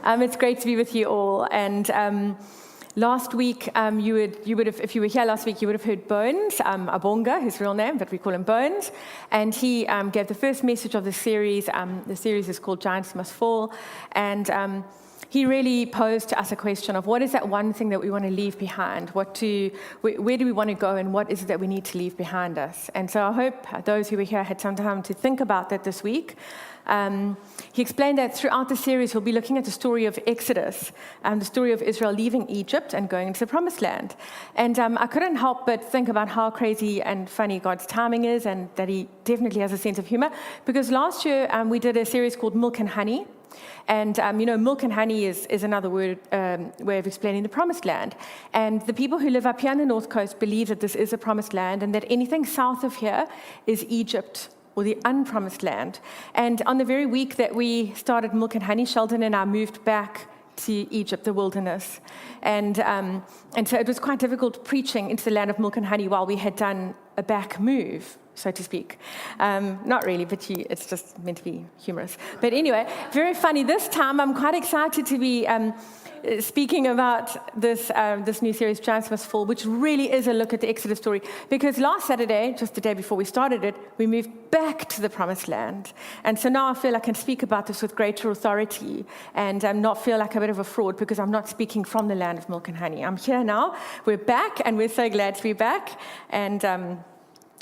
It's great to be with you all. And last week, you would have, if you were here last week, you would have heard Bones, Abonga, his real name, but we call him Bones. And he gave the first message of the series. The series is called Giants Must Fall. And he really posed to us a question of what is that one thing that we want to leave behind? Where do we want to go, and what is it that we need to leave behind us? And so I hope those who were here had some time to think about that this week. He explained that throughout the series, we'll be looking at the story of Exodus, the story of Israel leaving Egypt and going into the Promised Land. And I couldn't help but think about how crazy and funny God's timing is, and that he definitely has a sense of humor. Because last year, we did a series called Milk and Honey. And, milk and honey is another way of explaining the Promised Land. And the people who live up here on the North Coast believe that this is a Promised Land, and that anything south of here is Egypt, or the unpromised land. And on the very week that we started Milk and Honey, Sheldon and I moved back to Egypt, the wilderness. And so it was quite difficult preaching into the land of milk and honey while we had done a back move, so to speak. Not really, but it's just meant to be humorous. But anyway, very funny. This time, I'm quite excited to be speaking about this new series, Giants Must Fall, which really is a look at the Exodus story. Because last Saturday, just the day before we started it, we moved back to the Promised Land. And so now I feel I can speak about this with greater authority and not feel like a bit of a fraud, because I'm not speaking from the land of milk and honey. I'm here now. We're back, and we're so glad to be back. And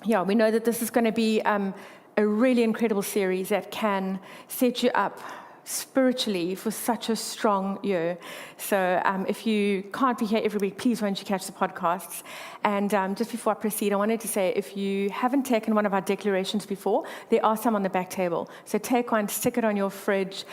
we know that this is going to be a really incredible series that can set you up spiritually for such a strong year. So if you can't be here every week, please won't you catch the podcasts. And just before I proceed, I wanted to say, if you haven't taken one of our declarations before, there are some on the back table. So take one, stick it on your fridge.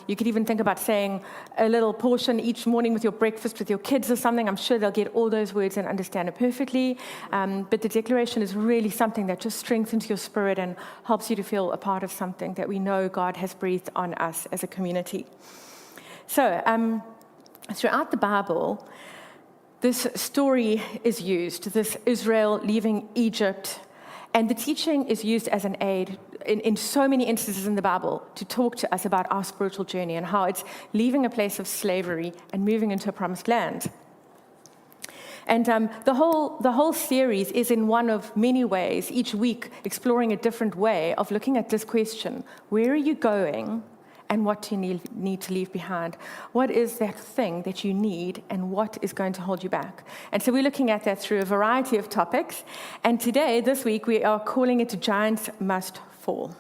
You could even think about saying a little portion each morning with your breakfast with your kids or something. I'm sure they'll get all those words and understand it perfectly. But the declaration is really something that just strengthens your spirit and helps you to feel a part of something that we know God has breathed on us as a community. So throughout the Bible, this story is used, this Israel leaving Egypt, and the teaching is used as an aid in so many instances in the Bible to talk to us about our spiritual journey and how it's leaving a place of slavery and moving into a promised land. And the whole series is in one of many ways, each week exploring a different way of looking at this question: where are you going? And what do you need to leave behind? What is that thing that you need, and what is going to hold you back? And so we're looking at that through a variety of topics. And today, this week, we are calling it Giants Must Fall,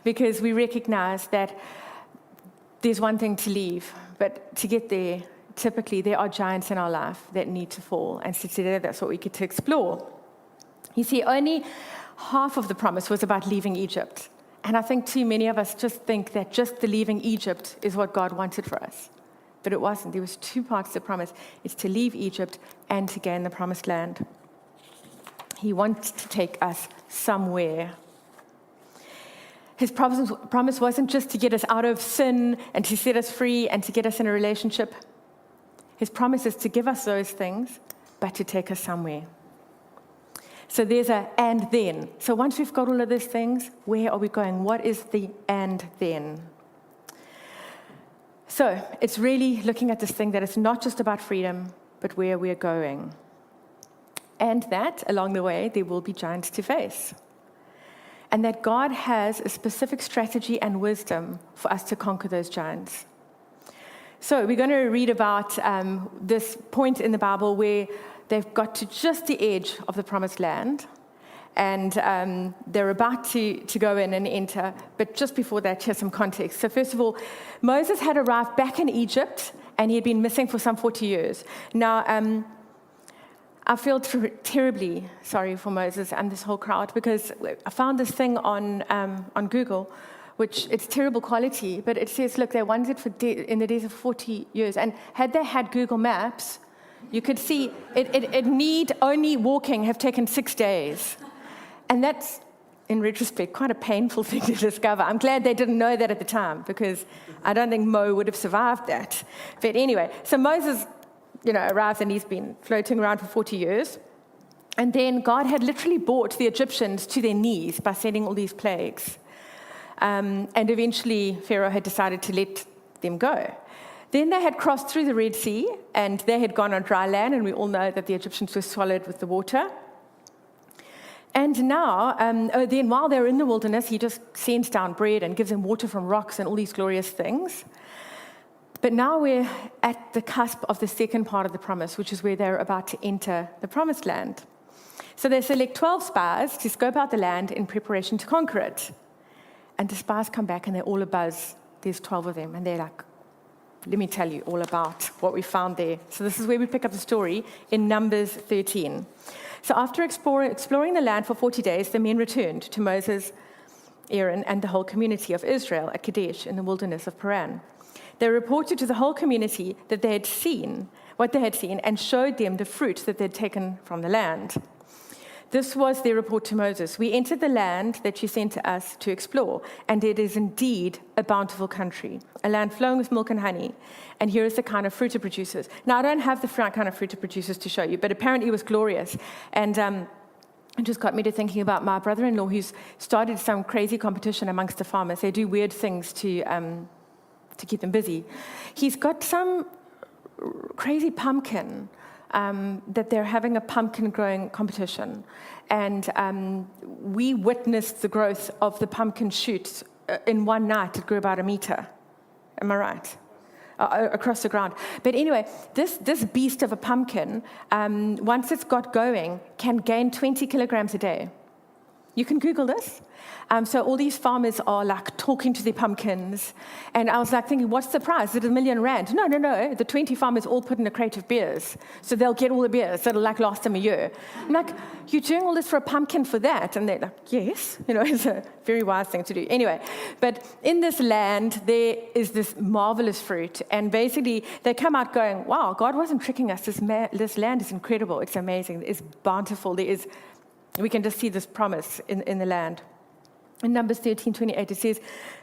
because we recognize that there's one thing to leave, but to get there, typically there are giants in our life that need to fall. And so today, that's what we get to explore. You see, only half of the promise was about leaving Egypt. And I think too many of us just think that just the leaving Egypt is what God wanted for us. But it wasn't. There was two parts to the promise. It's to leave Egypt and to gain the promised land. He wants to take us somewhere. His promise wasn't just to get us out of sin and to set us free and to get us in a relationship. His promise is to give us those things, but to take us somewhere. So there's a and then. So once we've got all of these things, where are we going? What is the and then? So it's really looking at this thing that it's not just about freedom, but where we're going. And that, along the way, there will be giants to face. And that God has a specific strategy and wisdom for us to conquer those giants. So we're going to read about this point in the Bible where they've got to just the edge of the promised land, and they're about to go in and enter. But just before that, here's some context. So first of all, Moses had arrived back in Egypt, and he had been missing for some 40 years. Now, I feel terribly sorry for Moses and this whole crowd, because I found this thing on Google, which it's terrible quality, but it says, look, they wandered in the days of 40 years. And had they had Google Maps, you could see it need only walking have taken 6 days. And that's, in retrospect, quite a painful thing to discover. I'm glad they didn't know that at the time, because I don't think Mo would have survived that. But anyway, so Moses, arrives, and he's been floating around for 40 years. And then God had literally brought the Egyptians to their knees by sending all these plagues. And eventually, Pharaoh had decided to let them go. Then they had crossed through the Red Sea, and they had gone on dry land, and we all know that the Egyptians were swallowed with the water. And now, then while they're in the wilderness, he just sends down bread and gives them water from rocks and all these glorious things. But now we're at the cusp of the second part of the promise, which is where they're about to enter the promised land. So they select 12 spies to scope out the land in preparation to conquer it. And the spies come back and they're all abuzz. There's 12 of them, and they're like, let me tell you all about what we found there. So this is where we pick up the story in Numbers 13. So after exploring the land for 40 days, the men returned to Moses, Aaron, and the whole community of Israel at Kadesh in the wilderness of Paran. They reported to the whole community that they had seen, what they had seen, and showed them the fruit that they had taken from the land. This was their report to Moses. We entered the land that you sent to us to explore, and it is indeed a bountiful country, a land flowing with milk and honey. And here is the kind of fruit it produces. Now, I don't have the kind of fruit it produces to show you, but apparently it was glorious. And it just got me to thinking about my brother-in-law, who's started some crazy competition amongst the farmers. They do weird things to keep them busy. He's got some crazy pumpkin that they're having a pumpkin growing competition. And we witnessed the growth of the pumpkin shoots in one night. It grew about 1 meter. Am I right? Across the ground. But anyway, this beast of a pumpkin, once it's got going, can gain 20 kilograms a day. You can Google this. So all these farmers are like talking to their pumpkins. And I was like thinking, what's the price? Is it R1 million? No. The 20 farmers all put in a crate of beers. So they'll get all the beers. That'll like last them a year. I'm like, you're doing all this for a pumpkin for that? And they're like, yes. It's a very wise thing to do. Anyway, but in this land, there is this marvelous fruit. And basically, they come out going, wow, God wasn't tricking us. This land is incredible. It's amazing. It's bountiful. We can just see this promise in the land. In Numbers 13:28, it says,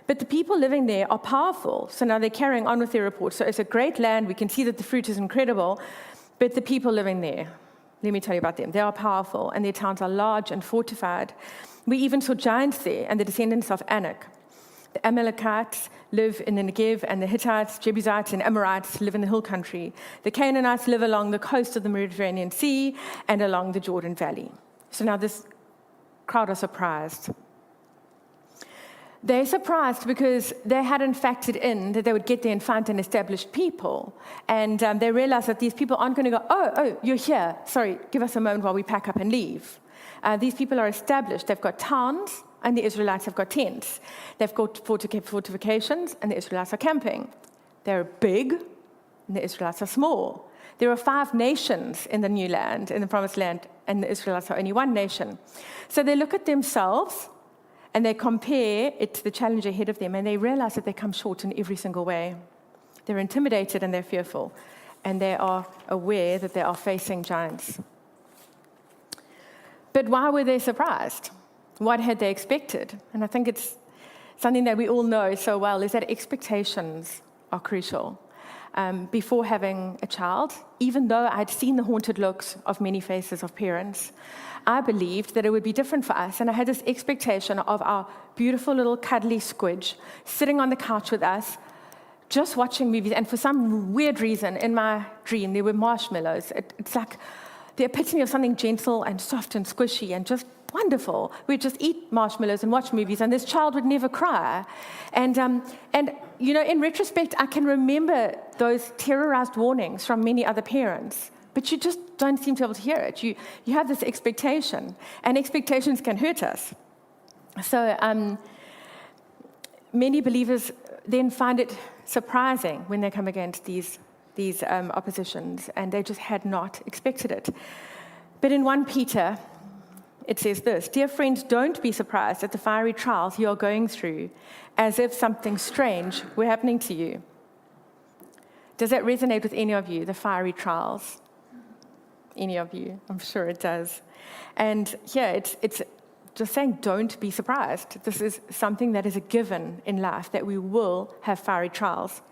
but the people living there are powerful. So now they're carrying on with their report. So it's a great land. We can see that the fruit is incredible. But the people living there, let me tell you about them. They are powerful, and their towns are large and fortified. We even saw giants there, and the descendants of Anak. The Amalekites live in the Negev, and the Hittites, Jebusites, and Amorites live in the hill country. The Canaanites live along the coast of the Mediterranean Sea and along the Jordan Valley. So now this crowd are surprised. They're surprised because they hadn't factored in that they would get there and find an established people. And they realize that these people aren't going to go, oh, you're here. Sorry, give us a moment while we pack up and leave. These people are established. They've got towns, and the Israelites have got tents. They've got fortifications, and the Israelites are camping. They're big, and the Israelites are small. There are 5 nations in the new land, in the promised land, and the Israelites are only 1 nation. So they look at themselves, and they compare it to the challenge ahead of them, and they realize that they come short in every single way. They're intimidated and they're fearful, and they are aware that they are facing giants. But why were they surprised? What had they expected? And I think it's something that we all know so well, is that expectations are crucial. Before having a child, even though I'd seen the haunted looks of many faces of parents, I believed that it would be different for us. And I had this expectation of our beautiful little cuddly squidge sitting on the couch with us, just watching movies. And for some weird reason, in my dream, there were marshmallows. It's like the epitome of something gentle and soft and squishy and just wonderful. We'd just eat marshmallows and watch movies, and this child would never cry. And in retrospect, I can remember those terrorized warnings from many other parents, but you just don't seem to be able to hear it. You have this expectation, and expectations can hurt us. So many believers then find it surprising when they come against these oppositions, and they just had not expected it. But in 1 Peter, it says this: dear friends, don't be surprised at the fiery trials you are going through, as if something strange were happening to you. Does that resonate with any of you, the fiery trials? Any of you? I'm sure it does. And yeah, it's just saying, don't be surprised. This is something that is a given in life, that we will have fiery trials.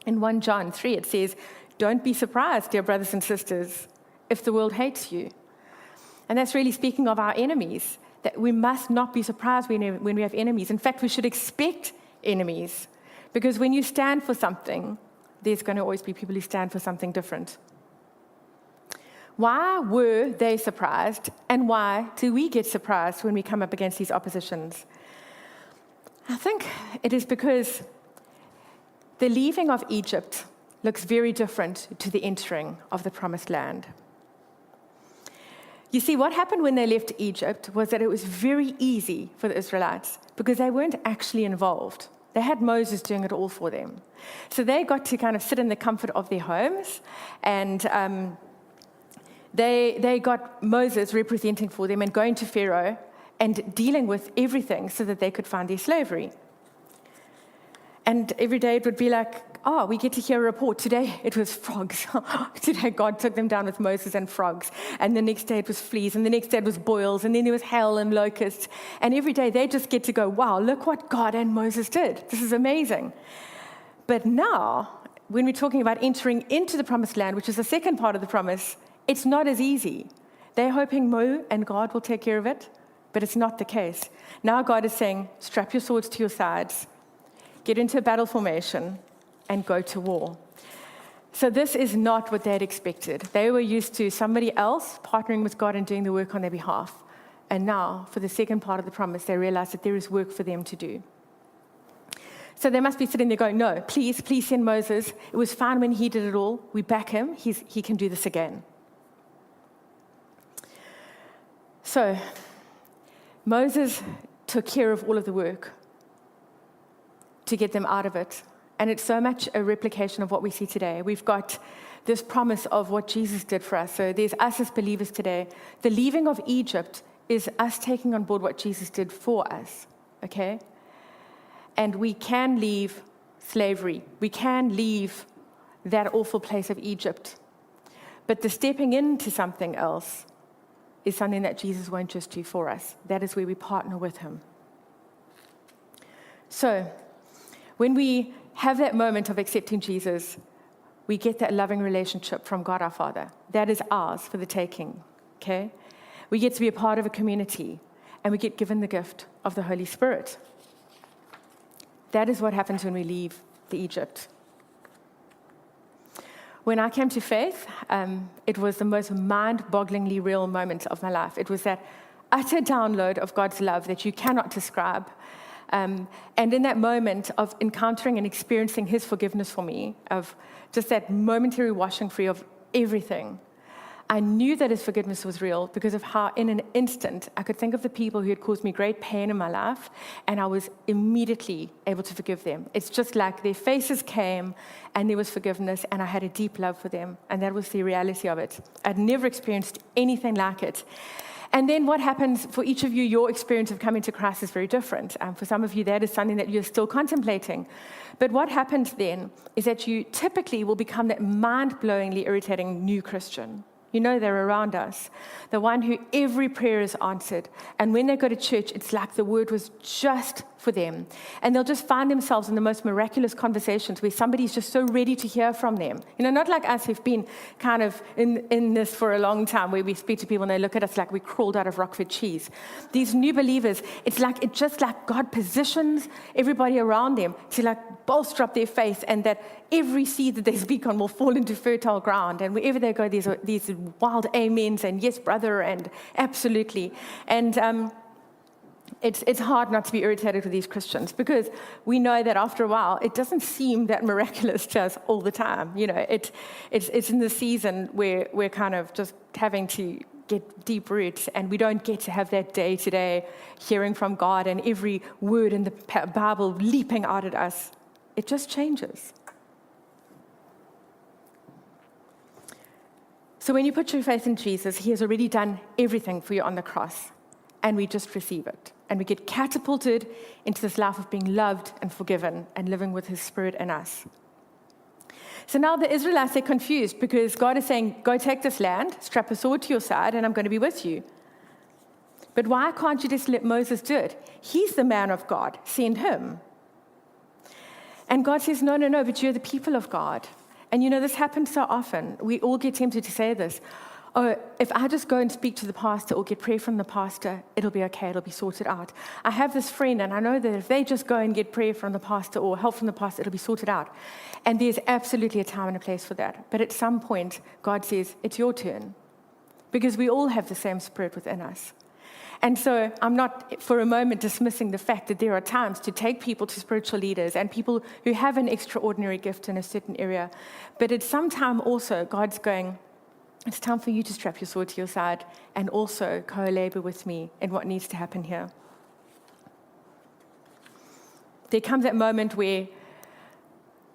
In 1 John 3, it says, don't be surprised, dear brothers and sisters, if the world hates you. And that's really speaking of our enemies, that we must not be surprised when we have enemies. In fact, we should expect enemies, because when you stand for something, there's going to always be people who stand for something different. Why were they surprised, and why do we get surprised when we come up against these oppositions? I think it is because the leaving of Egypt looks very different to the entering of the promised land. You see, what happened when they left Egypt was that it was very easy for the Israelites because they weren't actually involved. They had Moses doing it all for them. So they got to kind of sit in the comfort of their homes, and they got Moses representing for them and going to Pharaoh and dealing with everything so that they could find their slavery. And every day it would be like, oh, we get to hear a report. Today it was frogs. Today God took them down with Moses and frogs. And the next day it was fleas. And the next day it was boils. And then there was hail and locusts. And every day they just get to go, wow, look what God and Moses did. This is amazing. But now, when we're talking about entering into the promised land, which is the second part of the promise, it's not as easy. They're hoping Mo and God will take care of it, but it's not the case. Now God is saying, strap your swords to your sides, get into a battle formation, and go to war. So this is not what they had expected. They were used to somebody else partnering with God and doing the work on their behalf. And now, for the second part of the promise, they realize that there is work for them to do. So they must be sitting there going, no, please send Moses. It was fine when he did it all. We back him. He can do this again. So Moses took care of all of the work to get them out of it. And it's so much a replication of what we see today. We've got this promise of what Jesus did for us. So there's us as believers today. The leaving of Egypt is us taking on board what Jesus did for us, okay? And we can leave slavery. We can leave that awful place of Egypt. But the stepping into something else is something that Jesus won't just do for us. That is where we partner with him. So when we have that moment of accepting Jesus, we get that loving relationship from God our Father. That is ours for the taking, okay? We get to be a part of a community, and we get given the gift of the Holy Spirit. That is what happens when we leave the Egypt. When I came to faith, it was the most mind-bogglingly real moment of my life. It was that utter download of God's love that you cannot describe. And in that moment of encountering and experiencing his forgiveness for me, of just that momentary washing free of everything, I knew that his forgiveness was real because of how in an instant I could think of the people who had caused me great pain in my life, and I was immediately able to forgive them. It's just like their faces came and there was forgiveness, and I had a deep love for them, and that was the reality of it. I'd never experienced anything like it. And then what happens for each of you, your experience of coming to Christ is very different. For some of you, that is something that you're still contemplating. But what happens then is that you typically will become that mind-blowingly irritating new Christian. You know they're around us. The one who every prayer is answered. And when they go to church, it's like the word was just for them. And they'll just find themselves in the most miraculous conversations where somebody's just so ready to hear from them. You know, not like us who've been kind of in this for a long time, where we speak to people and they look at us like we crawled out of Rockford cheese. These new believers, it's just like God positions everybody around them to like bolster up their faith, and that every seed that they speak on will fall into fertile ground. And wherever they go, there's these wild amens and yes, brother, and absolutely. And it's hard not to be irritated with these Christians, because we know that after a while, it doesn't seem that miraculous to us all the time. You know, it's in the season where we're kind of just having to get deep roots, and we don't get to have that day-to-day hearing from God and every word in the Bible leaping out at us. It just changes. So when you put your faith in Jesus, he has already done everything for you on the cross, and we just receive it. And we get catapulted into this life of being loved and forgiven and living with his Spirit in us. So now the Israelites, they're confused because God is saying, go take this land, strap a sword to your side, and I'm going to be with you. But why can't you just let Moses do it? He's the man of God. Send him. And God says, no, but you're the people of God. And you know, this happens so often. We all get tempted to say this. oh, if I just go and speak to the pastor or get prayer from the pastor, it'll be okay, it'll be sorted out. I have this friend, and I know that if they just go and get prayer from the pastor or help from the pastor, it'll be sorted out. And there's absolutely a time and a place for that. But at some point, God says, it's your turn. Because we all have the same spirit within us. And so I'm not for a moment dismissing the fact that there are times to take people to spiritual leaders and people who have an extraordinary gift in a certain area. But at some time also, God's going, it's time for you to strap your sword to your side and also co-labor with me in what needs to happen here. There comes that moment where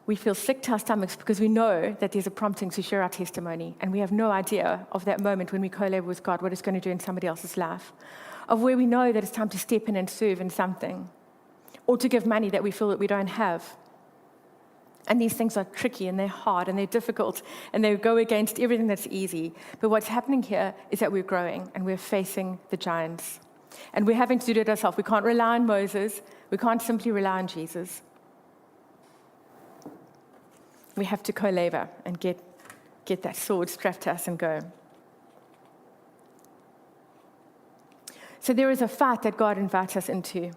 we feel sick to our stomachs because we know that there's a prompting to share our testimony, and we have no idea of that moment when we co-labor with God, what it's going to do in somebody else's life, of where we know that it's time to step in and serve in something, or to give money that we feel that we don't have. And these things are tricky, and they're hard, and they're difficult, and they go against everything that's easy. But what's happening here is that we're growing, and we're facing the giants. And we're having to do it ourselves. We can't rely on Moses. We can't simply rely on Jesus. We have to co-labor and get that sword strapped to us and go. So there is a fight that God invites us into.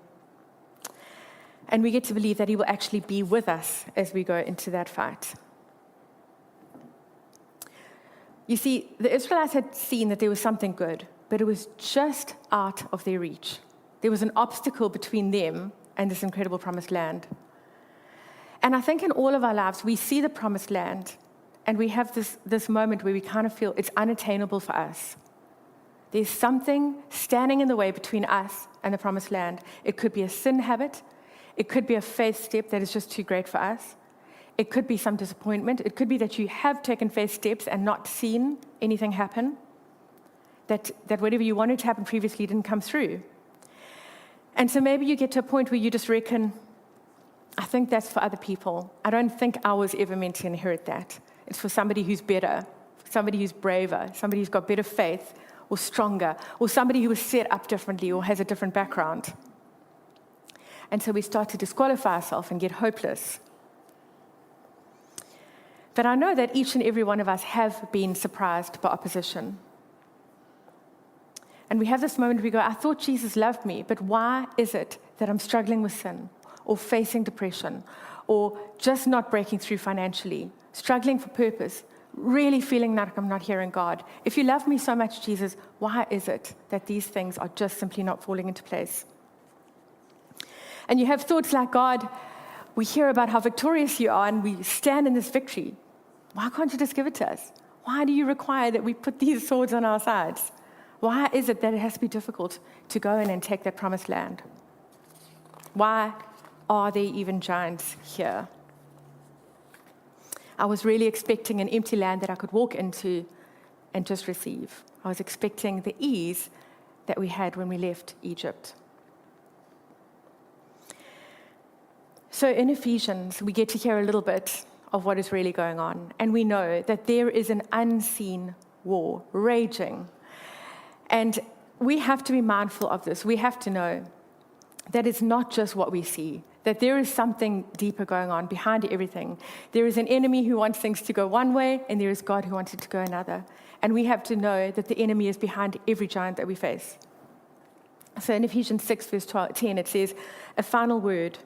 And we get to believe that he will actually be with us as we go into that fight. You see, the Israelites had seen that there was something good, but it was just out of their reach. There was an obstacle between them and this incredible promised land. And I think in all of our lives, we see the promised land, and we have this moment where we kind of feel it's unattainable for us. There's something standing in the way between us and the promised land. It could be a sin habit. It could be a faith step that is just too great for us. It could be some disappointment. It could be that you have taken faith steps and not seen anything happen, that whatever you wanted to happen previously didn't come through. And so maybe you get to a point where you just reckon, I think that's for other people. I don't think I was ever meant to inherit that. It's for somebody who's better, somebody who's braver, somebody who's got better faith or stronger, or somebody who was set up differently or has a different background. And so we start to disqualify ourselves and get hopeless. But I know that each and every one of us have been surprised by opposition. And we have this moment where we go, I thought Jesus loved me, but why is it that I'm struggling with sin, or facing depression, or just not breaking through financially, struggling for purpose, really feeling like I'm not hearing God? If you love me so much, Jesus, why is it that these things are just simply not falling into place? And you have thoughts like, God, we hear about how victorious you are, and we stand in this victory. Why can't you just give it to us? Why do you require that we put these swords on our sides? Why is it that it has to be difficult to go in and take that promised land? Why are there even giants here? I was really expecting an empty land that I could walk into and just receive. I was expecting the ease that we had when we left Egypt. So in Ephesians, we get to hear a little bit of what is really going on. And we know that there is an unseen war raging. And we have to be mindful of this. We have to know that it's not just what we see, that there is something deeper going on behind everything. There is an enemy who wants things to go one way, and there is God who wants it to go another. And we have to know that the enemy is behind every giant that we face. So in Ephesians 6, verse 10, it says, a final word.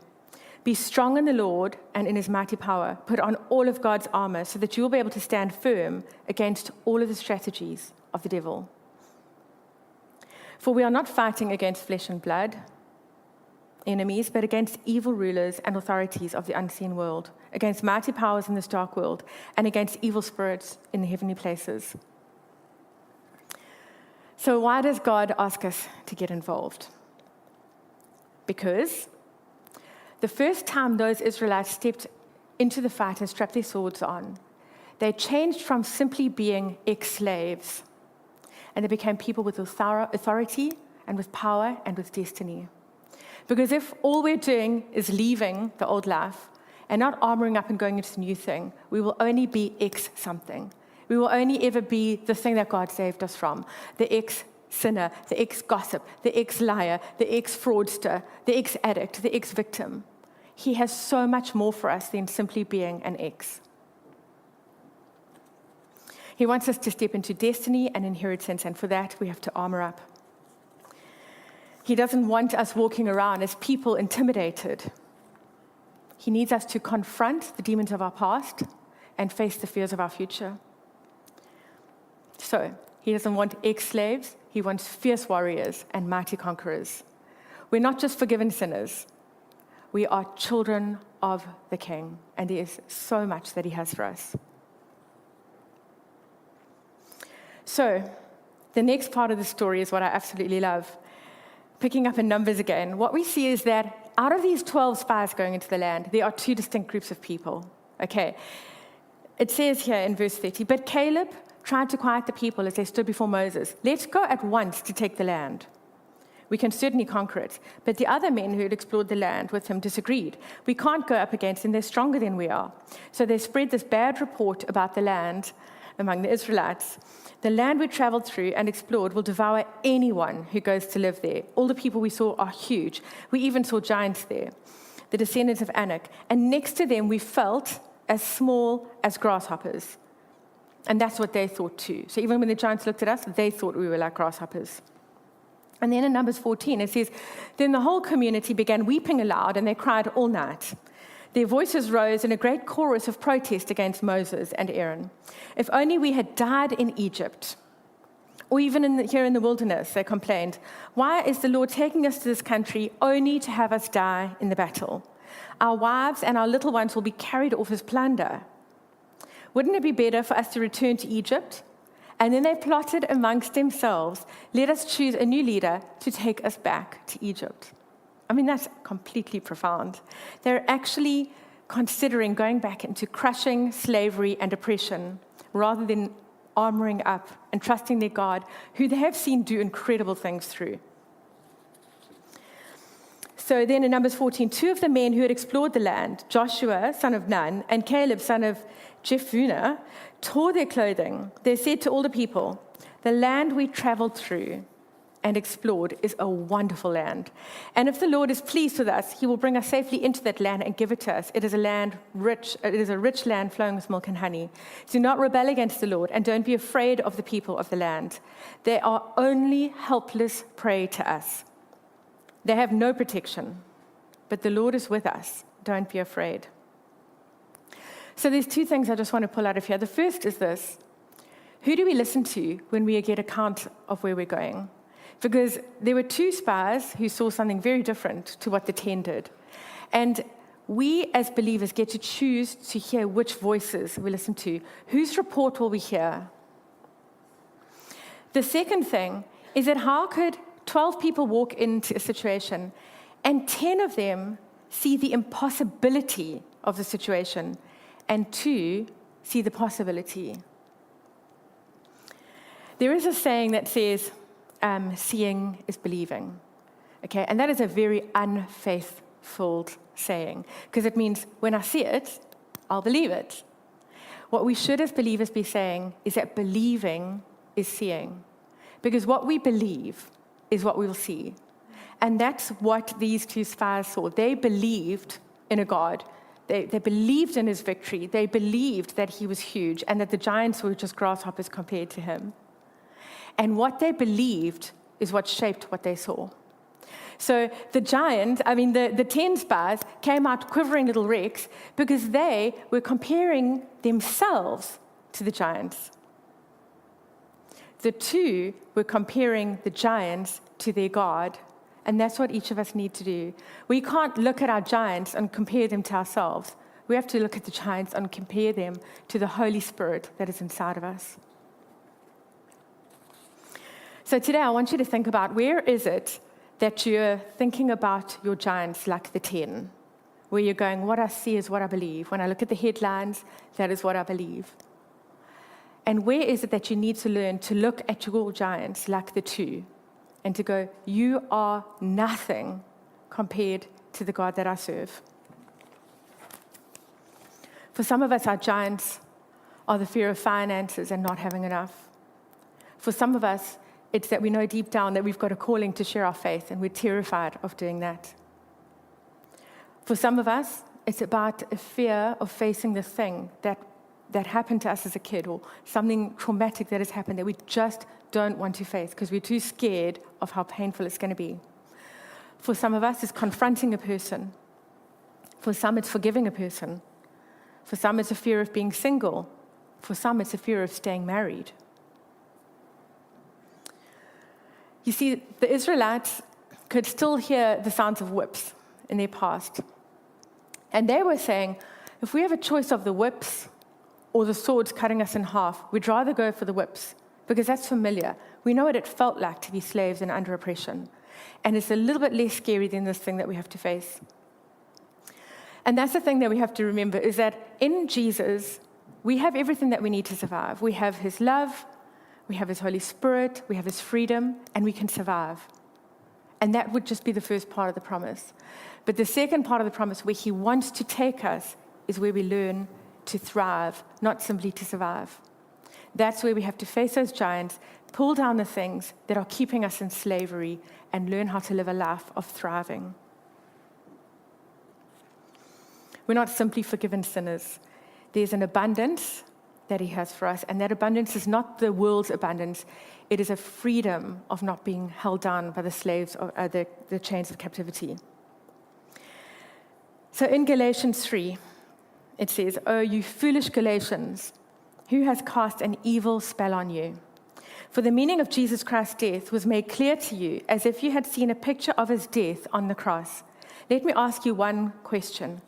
Be strong in the Lord and in his mighty power. Put on all of God's armor so that you will be able to stand firm against all of the strategies of the devil. For we are not fighting against flesh and blood, enemies, but against evil rulers and authorities of the unseen world, against mighty powers in this dark world, and against evil spirits in the heavenly places. So why does God ask us to get involved? Because the first time those Israelites stepped into the fight and strapped their swords on, they changed from simply being ex-slaves, and they became people with authority and with power and with destiny. Because if all we're doing is leaving the old life and not armoring up and going into the new thing, we will only be ex-something. We will only ever be the thing that God saved us from, the ex-sinner, the ex-gossip, the ex-liar, the ex-fraudster, the ex-addict, the ex-victim. He has so much more for us than simply being an ex. He wants us to step into destiny and inheritance, and for that, we have to armor up. He doesn't want us walking around as people intimidated. He needs us to confront the demons of our past and face the fears of our future. So, he doesn't want ex-slaves, he wants fierce warriors and mighty conquerors. We're not just forgiven sinners, we are children of the King, and there is so much that he has for us. So, the next part of the story is what I absolutely love. Picking up in Numbers again, what we see is that out of these 12 spies going into the land, there are two distinct groups of people. Okay, it says here in verse 30, but Caleb tried to quiet the people as they stood before Moses. Let's go at once to take the land. We can certainly conquer it. But the other men who had explored the land with him disagreed. We can't go up against them, they're stronger than we are. So they spread this bad report about the land among the Israelites. The land we traveled through and explored will devour anyone who goes to live there. All the people we saw are huge. We even saw giants there, the descendants of Anak. And next to them we felt as small as grasshoppers. And that's what they thought too. So even when the giants looked at us, they thought we were like grasshoppers. And then in Numbers 14, it says, then the whole community began weeping aloud, and they cried all night. Their voices rose in a great chorus of protest against Moses and Aaron. If only we had died in Egypt, or even here in the wilderness, they complained. Why is the Lord taking us to this country only to have us die in the battle? Our wives and our little ones will be carried off as plunder. Wouldn't it be better for us to return to Egypt? And then they plotted amongst themselves, let us choose a new leader to take us back to Egypt. I mean, that's completely profound. They're actually considering going back into crushing slavery and oppression rather than armoring up and trusting their God, who they have seen do incredible things through. So then in Numbers 14, two of the men who had explored the land, Joshua, son of Nun, and Caleb, son of Jephunneh, tore their clothing. They said to all the people, the land we traveled through and explored is a wonderful land. And if the Lord is pleased with us, he will bring us safely into that land and give it to us. It is a rich land flowing with milk and honey. Do not rebel against the Lord, and don't be afraid of the people of the land. They are only helpless prey to us. They have no protection, but the Lord is with us. Don't be afraid. So there's two things I just want to pull out of here. The first is this. Who do we listen to when we get account of where we're going? Because there were two spies who saw something very different to what the 10 did. And we as believers get to choose to hear which voices we listen to. Whose report will we hear? The second thing is that how could 12 people walk into a situation and 10 of them see the impossibility of the situation and 2 see the possibility? There is a saying that says, seeing is believing. Okay, and that is a very unfaithful saying, because it means when I see it, I'll believe it. What we should as believers be saying is that believing is seeing, because what we believe is what we will see. And that's what these two spies saw. They believed in a God. They believed in his victory. They believed that he was huge and that the giants were just grasshoppers compared to him. And what they believed is what shaped what they saw. So the 10 spies came out quivering little wrecks because they were comparing themselves to the giants. The 2 were comparing the giants to their God. And that's what each of us need to do. We can't look at our giants and compare them to ourselves. We have to look at the giants and compare them to the Holy Spirit that is inside of us. So today I want you to think about, where is it that you're thinking about your giants like the 10? Where you're going, what I see is what I believe. When I look at the headlines, that is what I believe. And where is it that you need to learn to look at your giants like the 2 and to go, you are nothing compared to the God that I serve? For some of us, our giants are the fear of finances and not having enough. For some of us, it's that we know deep down that we've got a calling to share our faith, and we're terrified of doing that. For some of us, it's about a fear of facing the thing that that happened to us as a kid, or something traumatic that has happened that we just don't want to face because we're too scared of how painful it's going to be. For some of us, it's confronting a person. For some, it's forgiving a person. For some, it's a fear of being single. For some, it's a fear of staying married. You see, the Israelites could still hear the sounds of whips in their past. And they were saying, if we have a choice of the whips or the swords cutting us in half, we'd rather go for the whips, because that's familiar. We know what it felt like to be slaves and under oppression. And it's a little bit less scary than this thing that we have to face. And that's the thing that we have to remember, is that in Jesus, we have everything that we need to survive. We have his love, we have his Holy Spirit, we have his freedom, and we can survive. And that would just be the first part of the promise. But the second part of the promise, where he wants to take us, is where we learn to thrive, not simply to survive. That's where we have to face those giants, pull down the things that are keeping us in slavery, and learn how to live a life of thriving. We're not simply forgiven sinners. There's an abundance that he has for us, and that abundance is not the world's abundance. It is a freedom of not being held down by the slaves or the chains of captivity. So in Galatians 3, it says, "Oh, you foolish Galatians, who has cast an evil spell on you? For the meaning of Jesus Christ's death was made clear to you, as if you had seen a picture of his death on the cross." Let me ask you one question.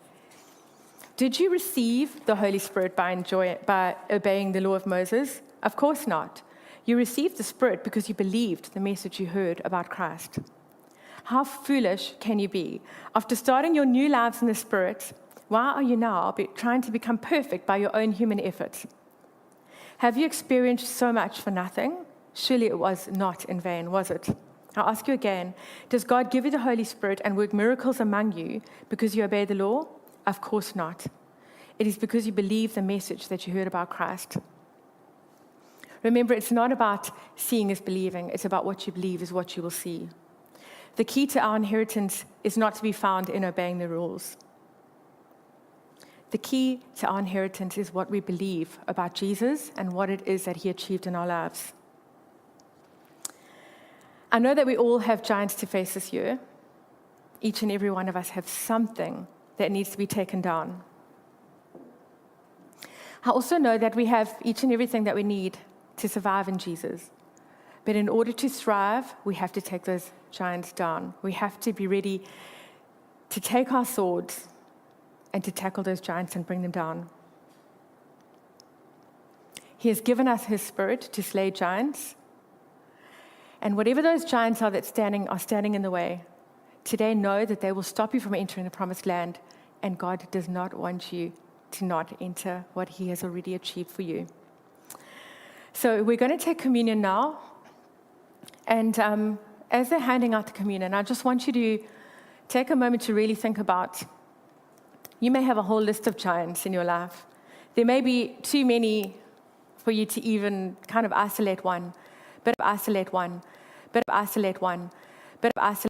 Did you receive the Holy Spirit by obeying the law of Moses? Of course not. You received the Spirit because you believed the message you heard about Christ. How foolish can you be? After starting your new lives in the Spirit, why are you now trying to become perfect by your own human efforts? Have you experienced so much for nothing? Surely it was not in vain, was it? I'll ask you again, does God give you the Holy Spirit and work miracles among you because you obey the law? Of course not. It is because you believe the message that you heard about Christ. Remember, it's not about seeing is believing. It's about what you believe is what you will see. The key to our inheritance is not to be found in obeying the rules. The key to our inheritance is what we believe about Jesus and what it is that he achieved in our lives. I know that we all have giants to face this year. Each and every one of us have something that needs to be taken down. I also know that we have each and everything that we need to survive in Jesus. But in order to thrive, we have to take those giants down. We have to be ready to take our swords and to tackle those giants and bring them down. He has given us his Spirit to slay giants. And whatever those giants are that are standing in the way, today know that they will stop you from entering the promised land, and God does not want you to not enter what he has already achieved for you. So we're going to take communion now. And as they're handing out the communion, I just want you to take a moment to really think about, you may have a whole list of giants in your life. There may be too many for you to even kind of isolate one, but isolate one, but isolate one, but isolate